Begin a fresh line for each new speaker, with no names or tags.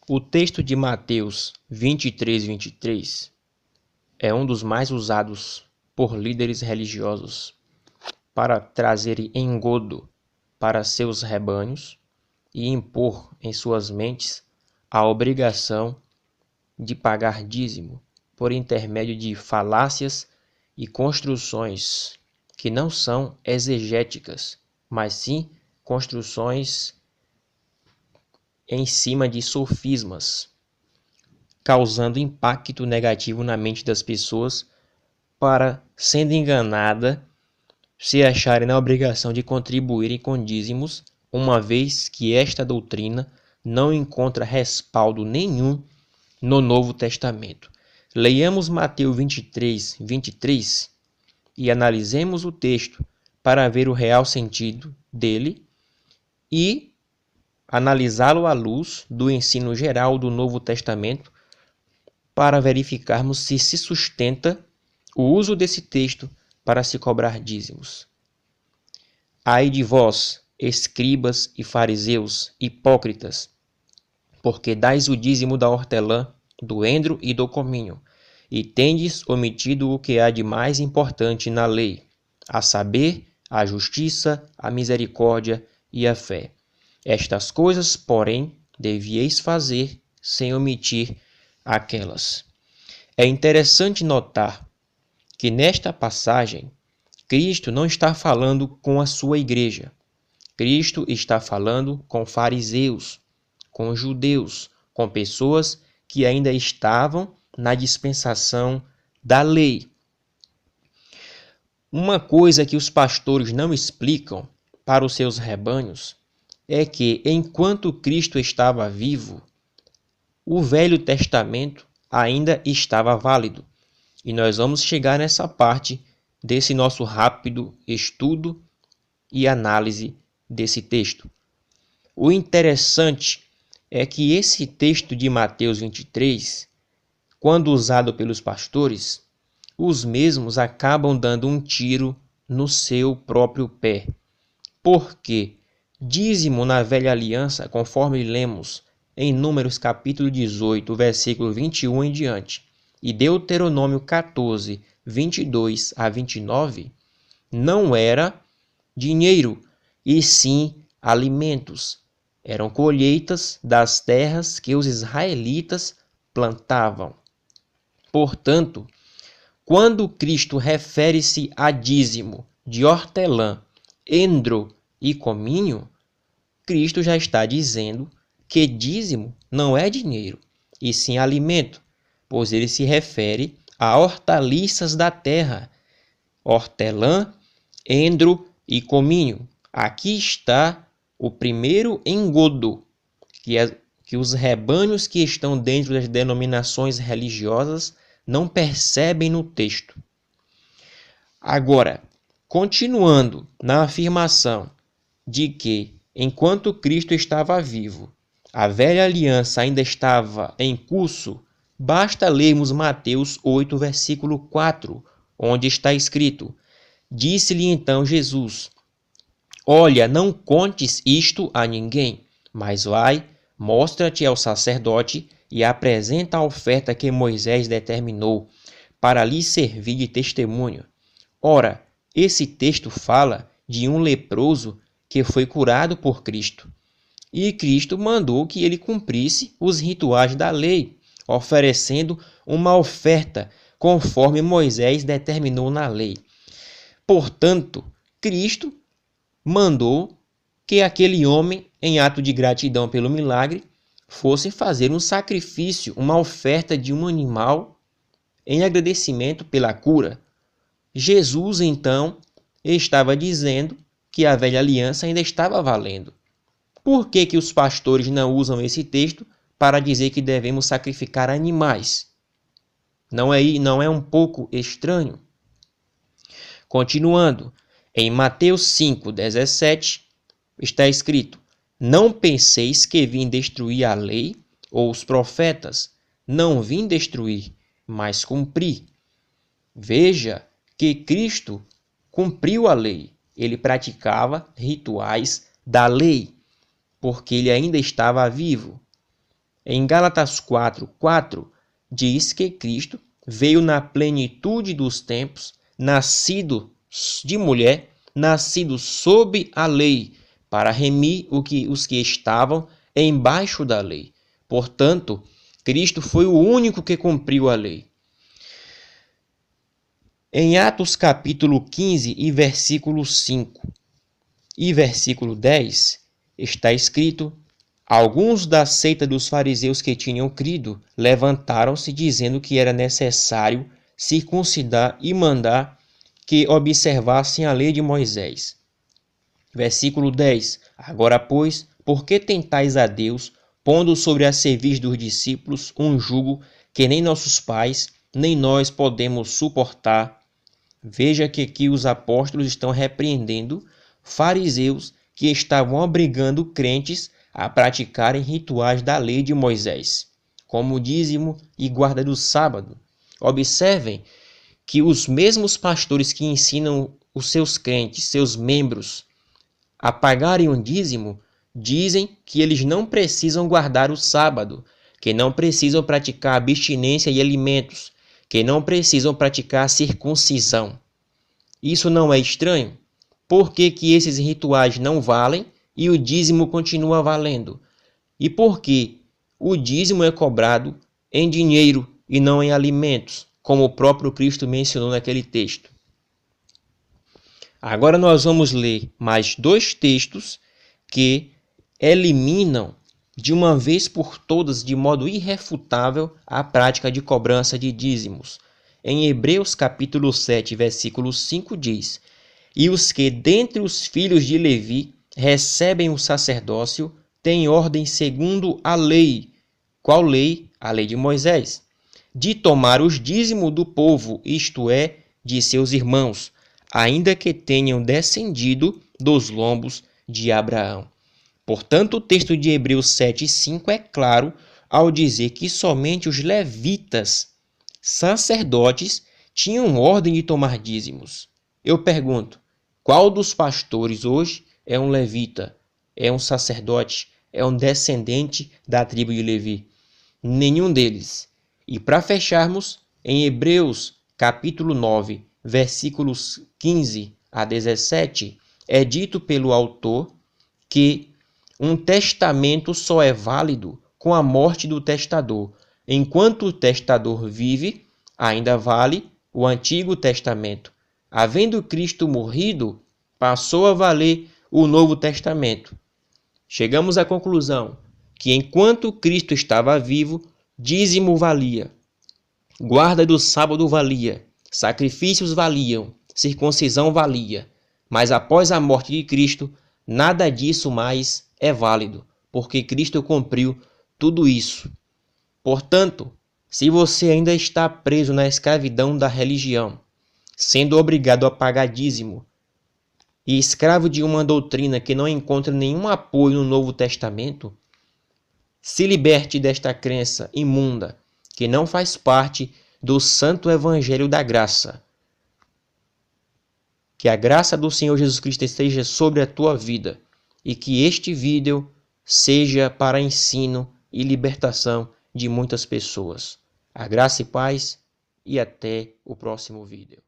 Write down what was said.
O texto de Mateus 23:23 é um dos mais usados por líderes religiosos para trazer engodo para seus rebanhos e impor em suas mentes a obrigação de pagar dízimo por intermédio de falácias e construções que não são exegéticas, mas sim construções em cima de sofismas, causando impacto negativo na mente das pessoas para, sendo enganada, se acharem na obrigação de contribuírem com dízimos, uma vez que esta doutrina não encontra respaldo nenhum no Novo Testamento. Leiamos Mateus 23:23 e analisemos o texto para ver o real sentido dele e analisá-lo à luz do ensino geral do Novo Testamento para verificarmos se sustenta o uso desse texto para se cobrar dízimos. Ai de vós, escribas e fariseus, hipócritas, porque dais o dízimo da hortelã, do endro e do cominho, e tendes omitido o que há de mais importante na lei, a saber, a justiça, a misericórdia e a fé. Estas coisas, porém, devieis fazer sem omitir aquelas. É interessante notar que nesta passagem, Cristo não está falando com a sua igreja. Cristo está falando com fariseus, com judeus, com pessoas que ainda estavam na dispensação da lei. Uma coisa que os pastores não explicam para os seus rebanhos é que, enquanto Cristo estava vivo, o Velho Testamento ainda estava válido. E nós vamos chegar nessa parte desse nosso rápido estudo e análise desse texto. O interessante é que esse texto de Mateus 23, quando usado pelos pastores, os mesmos acabam dando um tiro no seu próprio pé. Porque dízimo na velha aliança, conforme lemos em Números capítulo 18, versículo 21 em diante, e Deuteronômio 14, 22 a 29, não era dinheiro, e sim alimentos. Eram colheitas das terras que os israelitas plantavam. Portanto, quando Cristo refere-se a dízimo de hortelã, endro e cominho, Cristo já está dizendo que dízimo não é dinheiro, e sim alimento, pois ele se refere a hortaliças da terra, hortelã, endro e cominho. Aqui está o primeiro engodo que os rebanhos que estão dentro das denominações religiosas não percebem no texto. Agora, continuando na afirmação de que, enquanto Cristo estava vivo, a velha aliança ainda estava em curso, basta lermos Mateus 8, versículo 4, onde está escrito: Disse-lhe então Jesus: Olha, não contes isto a ninguém, mas vai, mostra-te ao sacerdote e apresenta a oferta que Moisés determinou, para lhe servir de testemunho. Ora, esse texto fala de um leproso que foi curado por Cristo. E Cristo mandou que ele cumprisse os rituais da lei, oferecendo uma oferta conforme Moisés determinou na lei. Portanto, Cristo mandou que aquele homem, em ato de gratidão pelo milagre, fosse fazer um sacrifício, uma oferta de um animal em agradecimento pela cura. Jesus, então, estava dizendo que a velha aliança ainda estava valendo. Por que os pastores não usam esse texto para dizer que devemos sacrificar animais? Não é um pouco estranho? Continuando, em Mateus 5:17 está escrito: Não penseis que vim destruir a lei ou os profetas. Não vim destruir, mas cumprir. Veja que Cristo cumpriu a lei. Ele praticava rituais da lei, porque ele ainda estava vivo. Em Gálatas 4:4 diz que Cristo veio na plenitude dos tempos, nascido de mulher, nascido sob a lei, para remir os que estavam embaixo da lei. Portanto, Cristo foi o único que cumpriu a lei. Em Atos capítulo 15 e versículo 5 e versículo 10, está escrito: alguns da seita dos fariseus que tinham crido levantaram-se dizendo que era necessário circuncidar e mandar que observassem a lei de Moisés. Versículo 10. Agora, pois, por que tentais a Deus, pondo sobre a cerviz dos discípulos um jugo que nem nossos pais, nem nós podemos suportar? Veja que aqui os apóstolos estão repreendendo fariseus que estavam obrigando crentes a praticarem rituais da lei de Moisés, como o dízimo e guarda do sábado. Observem que os mesmos pastores que ensinam os seus crentes, seus membros, a pagarem um dízimo, dizem que eles não precisam guardar o sábado, que não precisam praticar abstinência e alimentos, que não precisam praticar circuncisão. Isso não é estranho? Por que que esses rituais não valem e o dízimo continua valendo? E por que o dízimo é cobrado em dinheiro e não em alimentos, como o próprio Cristo mencionou naquele texto? Agora nós vamos ler mais 2 textos que eliminam de uma vez por todas, de modo irrefutável, a prática de cobrança de dízimos. Em Hebreus capítulo 7, versículo 5 diz: e os que dentre os filhos de Levi recebem o sacerdócio têm ordem segundo a lei. Qual lei? A lei de Moisés. De tomar os dízimos do povo, isto é, de seus irmãos, ainda que tenham descendido dos lombos de Abraão. Portanto, o texto de Hebreus 7:5 é claro ao dizer que somente os levitas, sacerdotes, tinham ordem de tomar dízimos. Eu pergunto, qual dos pastores hoje é um levita, é um sacerdote, é um descendente da tribo de Levi? Nenhum deles. E para fecharmos, em Hebreus capítulo 9, versículos 15 a 17, é dito pelo autor que um testamento só é válido com a morte do testador. Enquanto o testador vive, ainda vale o Antigo Testamento. Havendo Cristo morrido, passou a valer o Novo Testamento. Chegamos à conclusão que enquanto Cristo estava vivo, dízimo valia, guarda do sábado valia, sacrifícios valiam, circuncisão valia. Mas após a morte de Cristo, nada disso mais é válido, porque Cristo cumpriu tudo isso. Portanto, se você ainda está preso na escravidão da religião, sendo obrigado a pagar dízimo, e escravo de uma doutrina que não encontra nenhum apoio no Novo Testamento, se liberte desta crença imunda, que não faz parte do Santo Evangelho da Graça. Que a graça do Senhor Jesus Cristo esteja sobre a tua vida e que este vídeo seja para ensino e libertação de muitas pessoas. A graça e paz e até o próximo vídeo.